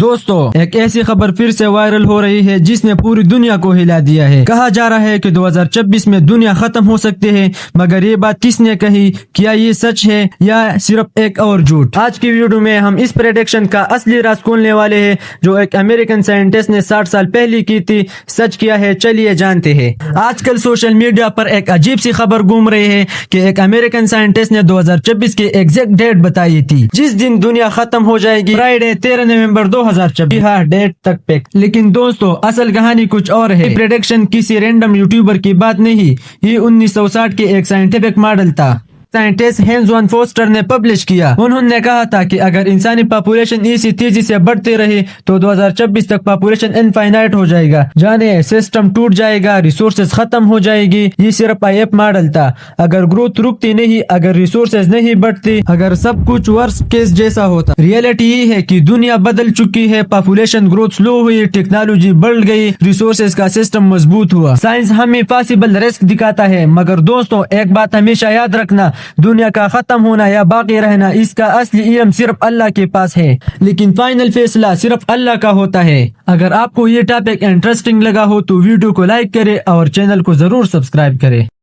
دوستو ایک ایسی خبر پھر سے وائرل ہو رہی ہے جس نے پوری دنیا کو ہلا دیا ہے۔ کہا جا رہا ہے کہ 2026 میں دنیا ختم ہو سکتی ہے، مگر یہ بات کس نے کہی؟ کیا یہ سچ ہے یا صرف ایک اور جھوٹ؟ آج کی ویڈیو میں ہم اس پریڈکشن کا اصلی راز کھولنے والے ہیں جو ایک امریکن سائنٹسٹ نے 60 سال پہلے کی تھی۔ سچ کیا ہے چلیے جانتے ہیں۔ آج کل سوشل میڈیا پر ایک عجیب سی خبر گھوم رہی ہے کہ ایک امریکن سائنٹسٹ نے 2026 کی ایگزیکٹ ڈیٹ بتائی تھی جس دن دنیا ختم ہو جائے گی، فرائیڈے 13 نومبر 2026۔ ہاں، ڈیٹ تک پیک۔ لیکن دوستو اصل کہانی کچھ اور ہے۔ پریڈکشن کسی رینڈم یوٹیوبر کی بات نہیں، یہ 1960 کے ایک سائنٹیفک ماڈل تھا۔ سائنٹسٹ ہینز وان فوسٹر نے پبلش کیا۔ انہوں نے کہا تھا کہ اگر انسانی پاپولیشن اسی تیزی سے بڑھتی رہی تو 2026 تک پاپولیشن انفائنائٹ ہو جائے گا، جانے سسٹم ٹوٹ جائے گا، ریسورسز ختم ہو جائے گی۔ یہ صرف ایپ ماڈل تھا۔ اگر گروتھ رکتی نہیں، اگر ریسورسز نہیں بڑھتی، اگر سب کچھ ورسٹ کیس جیسا ہوتا۔ ریئلٹی یہ ہے کہ دنیا بدل چکی ہے، پاپولیشن گروتھ سلو ہوئی، ٹیکنالوجی بڑھ گئی، ریسورسز کا سسٹم مضبوط ہوا۔ سائنس ہمیں پاسبل رسک دکھاتا ہے، مگر دوستوں ایک بات ہمیشہ یاد رکھنا، دنیا کا ختم ہونا یا باقی رہنا اس کا اصلی علم صرف اللہ کے پاس ہے، لیکن فائنل فیصلہ صرف اللہ کا ہوتا ہے۔ اگر آپ کو یہ ٹاپک انٹرسٹنگ لگا ہو تو ویڈیو کو لائک کرے اور چینل کو ضرور سبسکرائب کرے۔